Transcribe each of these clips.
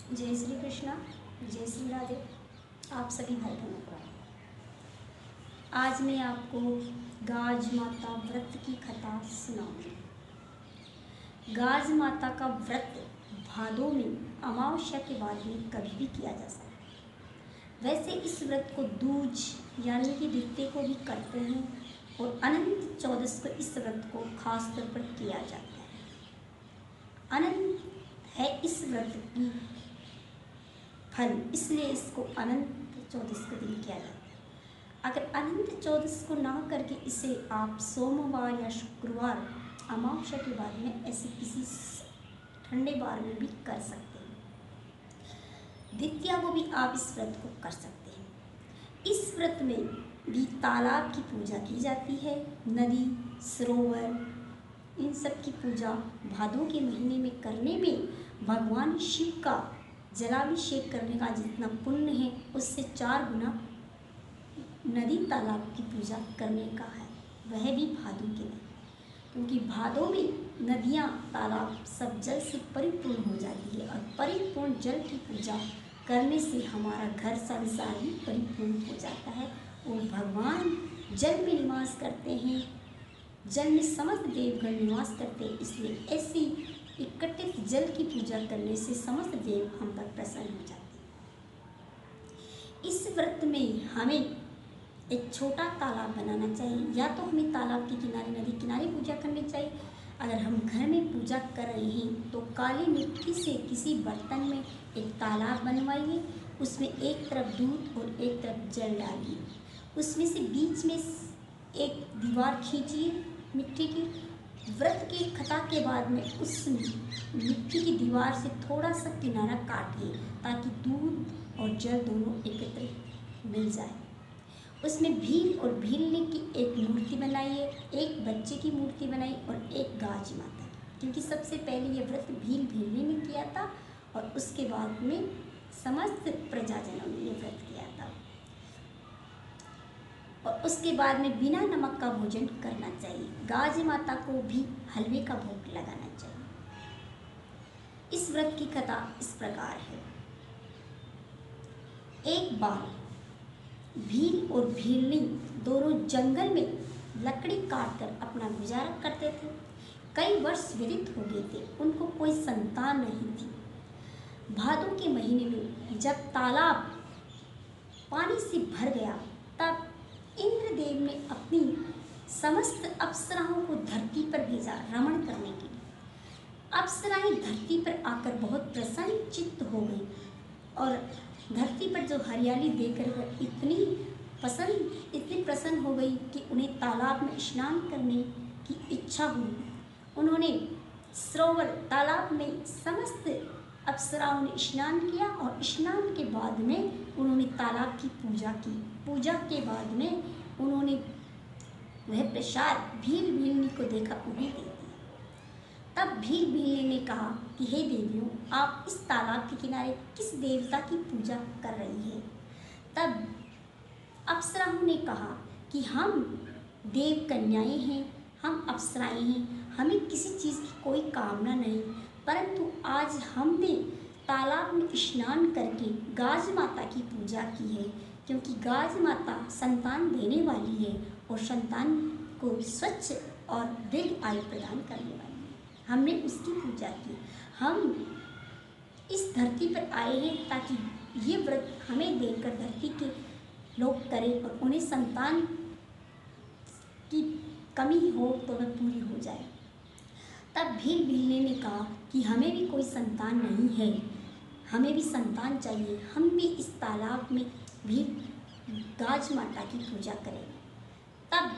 जय श्री कृष्णा, जय श्री राधे। आप सभी भाई बहनों को आज मैं आपको गाज माता व्रत की कथा सुनाऊंगी। गाज माता का व्रत भादों में अमावस्या के बाद में कभी भी किया जा सकता है। वैसे इस व्रत को दूज यानी कि द्वितीय को भी करते हैं और अनंत चौदस को इस व्रत को खास तौर पर किया जाता है। अनंत है इस व्रत की फल, इसलिए इसको अनंत चौदस के दिन किया जाता है। अगर अनंत चौदस को ना करके इसे आप सोमवार या शुक्रवार अमावस्या के बाद में ऐसे किसी ठंडे बार में भी कर सकते हैं। द्वितीया को भी आप इस व्रत को कर सकते हैं। इस व्रत में भी तालाब की पूजा की जाती है। नदी, सरोवर, इन सब की पूजा भादों के महीने में करने में भगवान शिव का जलाभिषेक करने का जितना पुण्य है उससे 4 गुना नदी तालाब की पूजा करने का है, वह भी भादों के में। क्योंकि भादों में नदियाँ तालाब सब जल से परिपूर्ण हो जाती है और परिपूर्ण जल की पूजा करने से हमारा घर संसार भी परिपूर्ण हो जाता है और भगवान जल में निवास करते हैं, जल में समस्त देवगण निवास करते हैं। इसलिए ऐसी इकट्ठित जल की पूजा करने से समस्त देव हम पर प्रसन्न हो जाते हैं। इस व्रत में हमें एक छोटा तालाब बनाना चाहिए, या तो हमें तालाब के किनारे, नदी किनारे पूजा करनी चाहिए। अगर हम घर में पूजा कर रहे हैं तो काली मिट्टी से किसी बर्तन में एक तालाब बनवाइए, उसमें एक तरफ दूध और एक तरफ जल डालिए, उसमें से बीच में एक दीवार खींचिए मिट्टी की। व्रत की कथा के बाद में उस मिट्टी की दीवार से थोड़ा सा किनारा काटिए ताकि दूध और जल दोनों एकत्र मिल जाए। उसमें भील और भीलने की एक मूर्ति बनाइए, एक बच्चे की मूर्ति बनाई और एक गाज माता की, क्योंकि सबसे पहले ये व्रत भील भीलने में किया था और उसके बाद में समस्त प्रजाजनों ने ये व्रत किया था। और उसके बाद में बिना नमक का भोजन करना चाहिए। गाज माता को भी हलवे का भोग लगाना चाहिए। इस व्रत की कथा इस प्रकार है। एक बार भील और भीलनी दोनों जंगल में लकड़ी काटकर अपना गुजारा करते थे। कई वर्ष व्यतीत हो गए थे, उनको कोई संतान नहीं थी। भादों के महीने में जब तालाब पानी से भर गया तब इंद्रदेव ने अपनी समस्त अप्सराओं को धरती पर भेजा रमण करने के लिए। अप्सराएं धरती पर आकर बहुत प्रसन्न चित्त हो गई और धरती पर जो हरियाली देखकर वह इतनी प्रसन्न हो गई कि उन्हें तालाब में स्नान करने की इच्छा हुई। उन्होंने सरोवर तालाब में समस्त अप्सराओं ने स्नान किया और स्नान के बाद में उन्होंने तालाब की पूजा की। पूजा के बाद में उन्होंने वह प्रसाद भील भीलनी को देखा, उन्हें दे दिया। तब भील भीलनी ने कहा कि हे देवियों, आप इस तालाब के किनारे किस देवता की पूजा कर रही है? तब अप्सराओं ने कहा कि हम देव कन्याएं हैं, हम अप्सराएं हैं, हमें किसी चीज़ की कोई कामना नहीं, परंतु आज हमने तालाब में स्नान करके गाज माता की पूजा की है, क्योंकि गाज माता संतान देने वाली है और संतान को स्वच्छ और दीर्घ आयु प्रदान करने वाली है। हमने उसकी पूजा की। हम इस धरती पर आए हैं ताकि ये व्रत हमें देखकर धरती के लोग करें और उन्हें संतान की कमी हो तो वह पूरी हो जाए। तब भील भीलने ने कहा कि हमें भी कोई संतान नहीं है, हमें भी संतान चाहिए, हम भी इस तालाब में भी गाज माता की पूजा करें। तब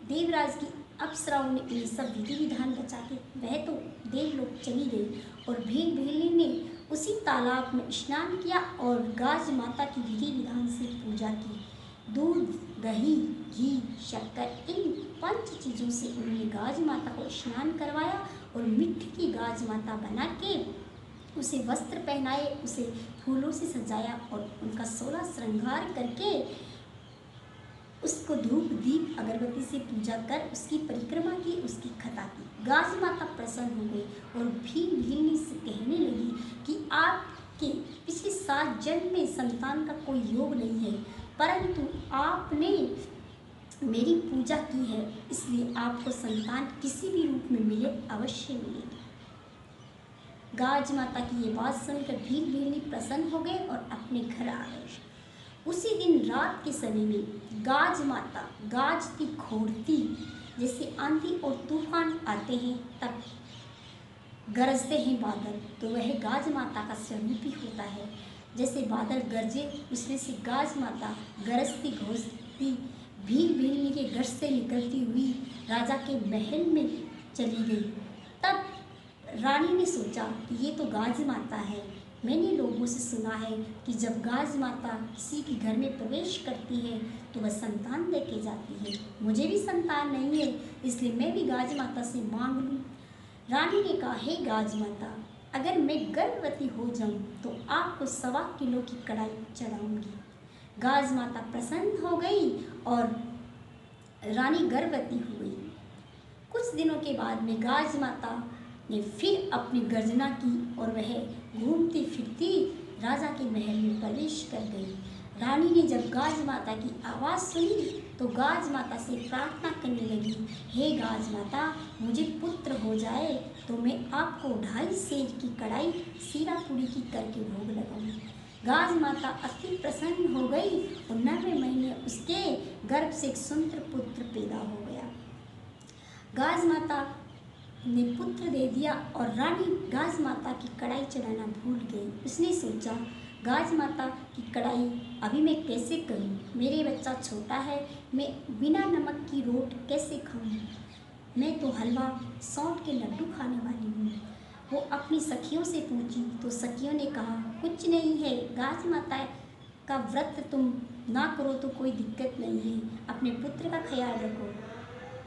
देवराज की अप्सराओं ने ये सब विधि विधान बचा के वह तो देवलोक चली गई और भील भीलनी ने उसी तालाब में स्नान किया और गाज माता की विधि विधान से पूजा की। दूध, दही, घी, शक्कर, इन 5 चीज़ों से उन्होंने गाज माता को स्नान करवाया और मिट्टी की गाज माता बना के उसे वस्त्र पहनाए, उसे फूलों से सजाया और उनका 16 श्रृंगार करके उसको धूप दीप अगरबत्ती से पूजा कर उसकी परिक्रमा की, उसकी कथा की। गाज माता प्रसन्न हो गई और भील भीलनी से कहने लगी कि आपके पिछले 7 जन्म में संतान का कोई योग नहीं है, परंतु आपने मेरी पूजा की है, इसलिए आपको संतान किसी भी रूप में मिले अवश्य मिलेगी। गाज माता की ये बात सुनकर भील भीलनी प्रसन्न हो गए और अपने घर आ गए। उसी दिन रात के समय में गाज माता गाजती घोरती, जैसे आंधी और तूफान आते हैं तब गरजते हैं बादल, तो वह गाज माता का स्वरूप ही होता है। जैसे बादल गरजे, उसमें से गाज माता गरजती घोषती भील भीलनी के घर से निकलती हुई राजा के महल में चली गई। तब रानी ने सोचा कि ये तो गाज माता है। मैंने लोगों से सुना है कि जब गाज माता किसी के घर में प्रवेश करती है तो वह संतान लेके जाती है। मुझे भी संतान नहीं है, इसलिए मैं भी गाज माता से मांग लूँ। रानी ने कहा, हे गाज माता, अगर मैं गर्भवती हो जाऊँ तो आपको 1.25 किलो की कढ़ाई चढ़ाऊँगी। गाज माता प्रसन्न हो गई और रानी गर्भवती हो गई। कुछ दिनों के बाद में गाज माता ने फिर अपनी गर्जना की और वह घूमती फिरती राजा के महल में प्रवेश कर गई। रानी ने जब गाज माता की आवाज़ सुनी तो गाज माता से प्रार्थना करने लगी, हे गाज माता, मुझे पुत्र हो जाए तो मैं आपको 2.5 सेर की कढ़ाई सीरा पूरी की करके भोग लगाऊंगी। गाज माता अति प्रसन्न हो गई और 9वें महीने उसके गर्भ से एक सुंदर पुत्र पैदा हो गया। गाज माता ने पुत्र दे दिया और रानी गाज माता की कढ़ाई चढ़ाना भूल गई। उसने सोचा, गाज माता की कढ़ाई अभी मैं कैसे करूं? मेरे बच्चा छोटा है, मैं बिना नमक की रोट कैसे खाऊं? मैं तो हलवा सौंठ के लड्डू खाने वाली हूँ। वो अपनी सखियों से पूछी तो सखियों ने कहा, कुछ नहीं है, गाज माता का व्रत तुम ना करो तो कोई दिक्कत नहीं है, अपने पुत्र का ख्याल रखो।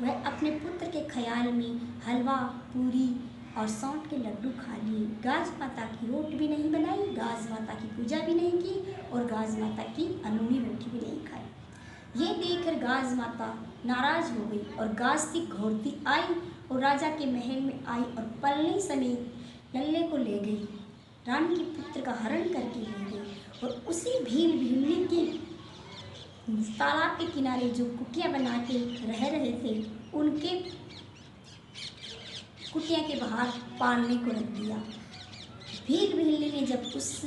वह अपने पुत्र के ख्याल में हलवा पूरी और सौंठ के लड्डू खा लिए। गाज माता की रोट भी नहीं बनाई, गाज माता की पूजा भी नहीं की और गाज माता की अनूनी रोटी भी नहीं खाई। ये देखकर गाज माता नाराज हो गई और गाजती घोरती आई और राजा के महल में आई और पलने समेत लल्ले को ले गई। रानी के पुत्र का हरण करके ले गई और उसी भील भीलनी की तालाब के किनारे जो कुटिया बना के रह रहे थे, उनके कुटिया के बाहर पालने को रख दिया। भील भीलनी ने जब उस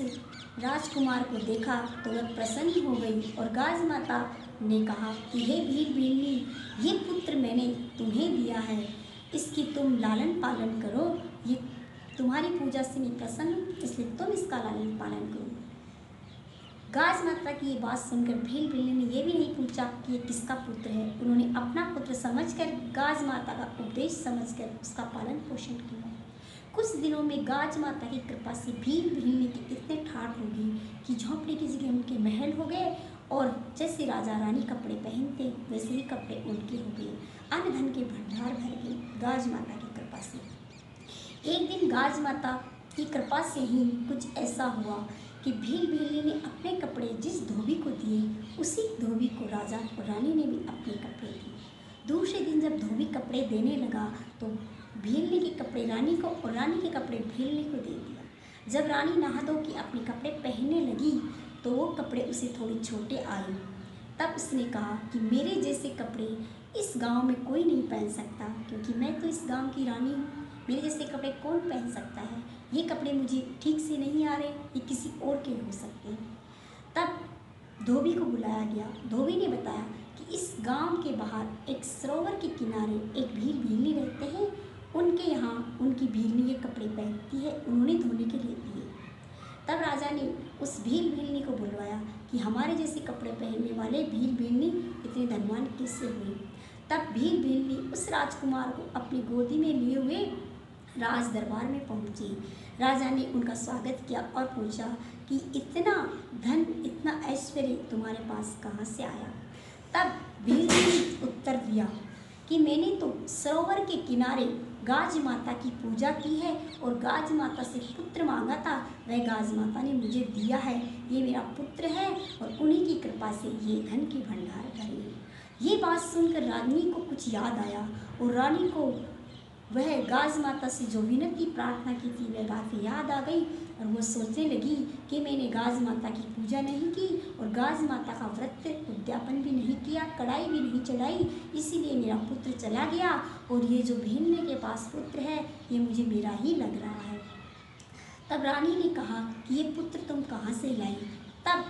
राजकुमार को देखा तो वह प्रसन्न हो गई और गाज माता ने कहा कि हे भील भीलनी, ये पुत्र मैंने तुम्हें दिया है, इसकी तुम लालन पालन करो। ये तुम्हारी पूजा से मैं प्रसन्न हूँ, इसलिए तुम इसका लालन पालन करो। गाज माता की ये बात सुनकर भील भीलनी ने ये भी नहीं पूछा कि ये किसका पुत्र है। उन्होंने अपना पुत्र समझकर गाज माता का उपदेश समझकर उसका पालन पोषण किया। कुछ दिनों में गाज माता की कृपा से भील भीलनी के इतने ठाठ हो गई कि झोंपड़ी की जगह उनके महल हो गए और जैसे राजा रानी कपड़े पहनते वैसे ही कपड़े उनके हो गए। अन्न धन के भंडार भर गए गाज माता की कृपा से। एक दिन गाज माता की कृपा से ही कुछ ऐसा हुआ कि भील भीलनी ने अपने कपड़े जिस धोबी को दिए, उसी धोबी को राजा और रानी ने भी अपने कपड़े दिए। दूसरे दिन जब धोबी कपड़े देने लगा तो भीलनी के कपड़े रानी को और रानी के कपड़े भीलनी को दे दिया। जब रानी नहा धो के अपने कपड़े पहनने लगी तो वो कपड़े उसे थोड़े छोटे आए। तब उसने कहा कि मेरे जैसे कपड़े इस गांव में कोई नहीं पहन सकता, क्योंकि मैं तो इस गांव की रानी हूँ। मेरे जैसे कपड़े कौन पहन सकता है? ये कपड़े मुझे ठीक से नहीं आ रहे, ये किसी और के हो सकते हैं। तब धोबी को बुलाया गया। धोबी ने बताया कि इस गांव के बाहर एक सरोवर के किनारे एक भील भीलनी रहते हैं, उनके यहाँ उनकी भीलनी ये कपड़े पहनती है, उन्होंने धोने के लिए दिए। तब राजा ने उस भील भीलनी को बुलवाया कि हमारे जैसे कपड़े पहनने वाले भील भीलनी इतने धनवान किससे हुए। तब भील भीलनी उस राजकुमार को अपनी गोदी में लिए हुए राज दरबार में पहुंची। राजा ने उनका स्वागत किया और पूछा कि इतना धन, इतना ऐश्वर्य तुम्हारे पास कहाँ से आया। तब भील ने उत्तर दिया कि मैंने तो सरोवर के किनारे गाज माता की पूजा की है और गाज माता से पुत्र मांगा था, वह गाज माता ने मुझे दिया है। ये मेरा पुत्र है और उन्हीं की कृपा से ये धन की भंडार भरे। ये बात सुनकर रानी को कुछ याद आया और रानी को वह गाज माता से जो विनती प्रार्थना की थी वह बात याद आ गई और वो सोचने लगी कि मैंने गाज माता की पूजा नहीं की और गाज माता का व्रत उद्यापन भी नहीं किया, कड़ाई भी नहीं चढ़ाई, इसीलिए मेरा पुत्र चला गया और ये जो भीलने के पास पुत्र है ये मुझे मेरा ही लग रहा है। तब रानी ने कहा कि ये पुत्र तुम कहाँ से लाई? तब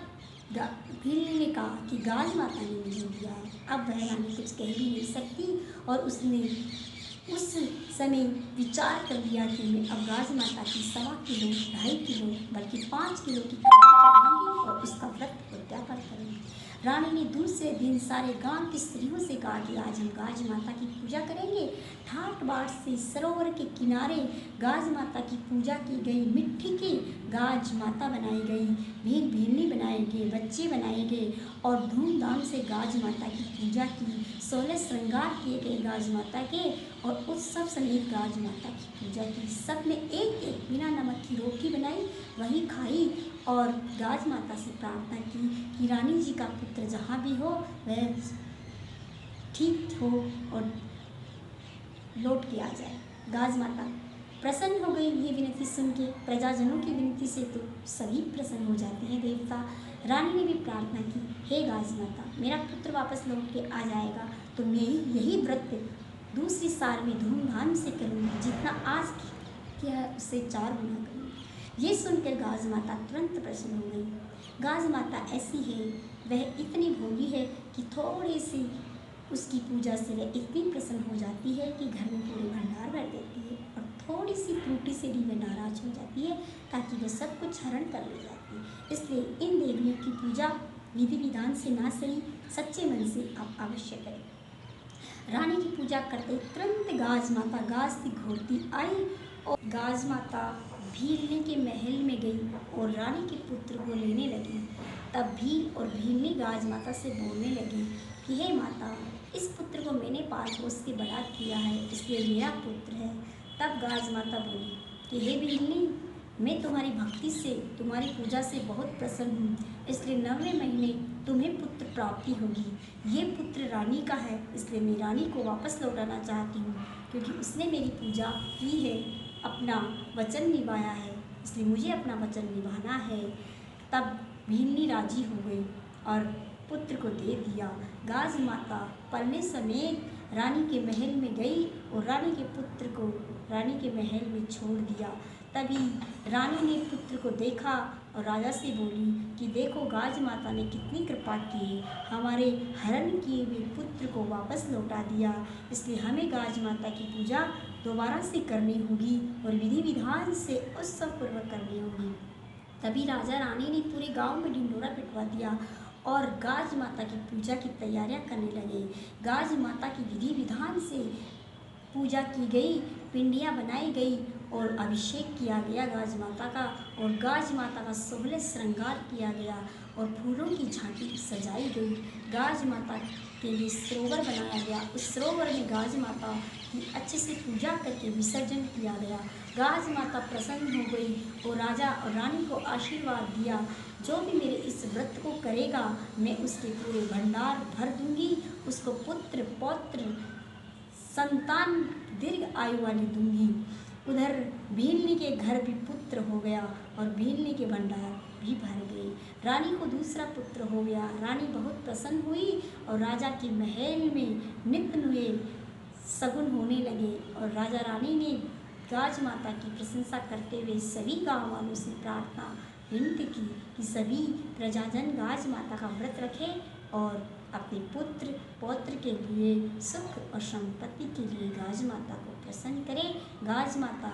भीलने ने कहा कि गाज माता ने मुझे दिया है। अब वह रानी कुछ कह भी नहीं सकती और उसने उस समय विचार कर लिया कि मैं अब गाज माता की 1.25 किलो 2.5 किलो बल्कि 5 किलो की कड़ाई चढ़ाऊंगी और उसका व्रत उद्यापन करूंगी। रानी ने दूसरे दिन सारे गांव की स्त्रियों से कहा कि आज हम गाज माता की पूजा करेंगे। ठाट बाट से सरोवर के किनारे गाज माता की पूजा की गई, मिट्टी की गाज माता बनाई गई, भील भीलनी बनाए गए, बच्चे बनाए गए और धूमधाम से गाज माता की पूजा की। 16 श्रृंगार किए गए गाज माता के और उत्सव समेत गाज माता की पूजा की। सबने एक एक बिना नमक की रोटी बनाई, वही खाई और गाज माता से प्रार्थना की कि रानी जी का पुत्र जहाँ भी हो वह ठीक हो और लौट के आ जाए। गाज माता प्रसन्न हो गई ये विनती सुन के। प्रजाजनों की विनती से तो सभी प्रसन्न हो जाते हैं देवता। रानी ने भी प्रार्थना की, हे गाज माता, मेरा पुत्र वापस लौट के आ जाएगा तो मैं यही व्रत दूसरी साल में धूमधाम से करूँगी, जितना आज किया उससे 4 गुना करूँगी। ये सुनकर गाज माता तुरंत प्रसन्न हो गई। गाज माता ऐसी है, वह इतनी भोगी है कि थोड़ी सी उसकी पूजा से वह इतनी प्रसन्न हो जाती है कि घर में पूरे भंडार भर देती है और थोड़ी सी त्रुटि से भी वह नाराज हो जाती है ताकि वह सब कुछ हरण कर ले जाती है। इसलिए इन देवियों की पूजा विधि विधान से ना सही, सच्चे मन से आप अवश्य करें। रानी की पूजा करते तुरंत गाज माता गाजती घोरती आई और गाज माता भीलने के महल में गई और रानी के पुत्र को लेने लगी। तब भील और भीलनी गाज माता से बोलने लगी कि हे माता, इस पुत्र को मैंने पाल पोस के बड़ा किया है, इसलिए मेरा पुत्र है। तब गाज माता बोली कि हे भीलनी, मैं तुम्हारी भक्ति से, तुम्हारी पूजा से बहुत प्रसन्न हूँ, इसलिए 9वें महीने तुम्हें पुत्र प्राप्ति होगी। ये पुत्र रानी का है, इसलिए मैं रानी को वापस लौटाना चाहती हूँ, क्योंकि उसने मेरी पूजा की है, अपना वचन निभाया है, इसलिए मुझे अपना वचन निभाना है। तब भीलनी राजी हो गई और पुत्र को दे दिया। गाज माता पलने समेत रानी के महल में गई और रानी के पुत्र को रानी के महल में छोड़ दिया। तभी रानी ने पुत्र को देखा और राजा से बोली कि देखो, गाज माता ने कितनी कृपा की है, हमारे हरण किए हुए पुत्र को वापस लौटा दिया, इसलिए हमें गाज माता की पूजा दोबारा से करनी होगी और विधि विधान से उत्सवपूर्वक करनी होगी। तभी राजा रानी ने पूरे गांव में ढिंढोरा पिटवा दिया और गाज माता की पूजा की तैयारियां करने लगे। गाज माता की विधि विधान से पूजा की गई, पिंडियाँ बनाई गई और अभिषेक किया गया गाज माता का और गाज माता का 16 श्रृंगार किया गया और फूलों की झांकी सजाई गई। गाज माता के लिए सरोवर बनाया गया, उस सरोवर में गाज माता की अच्छे से पूजा करके विसर्जन किया गया। गाज माता प्रसन्न हो गई और राजा और रानी को आशीर्वाद दिया, जो भी मेरे इस व्रत को करेगा मैं उसके पूरे भंडार भर दूंगी, उसको पुत्र पौत्र संतान दीर्घ आयु वाली दूंगी। उधर भीलनी के घर भी पुत्र हो गया और भीलनी के भंडार भी भर गए। रानी को दूसरा पुत्र हो गया। रानी बहुत प्रसन्न हुई और राजा के महल में नित्य नए शगुन होने लगे और राजा रानी ने गाज माता की प्रशंसा करते हुए सभी गाँव वालों से प्रार्थना विनती की कि सभी प्रजाजन गाज माता का व्रत रखें और अपने पुत्र पौत्र के लिए सुख और संपत्ति के लिए गाज माता को प्रसन्न करें। गाज माता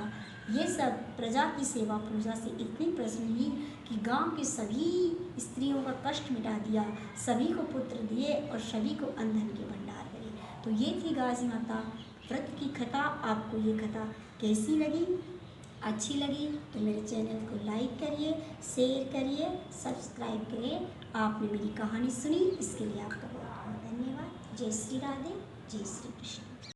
ये सब प्रजा की सेवा पूजा से इतनी प्रसन्न हुई कि गांव के सभी स्त्रियों का कष्ट मिटा दिया, सभी को पुत्र दिए और सभी को अंधन के भंडार करे। तो ये थी गाज माता व्रत की कथा। आपको ये कथा कैसी लगी? अच्छी लगी तो मेरे चैनल को लाइक करिए, शेयर करिए, सब्सक्राइब करिए। आपने मेरी कहानी सुनी, इसके लिए आपका बहुत बहुत धन्यवाद। जय श्री राधे, जय श्री कृष्ण।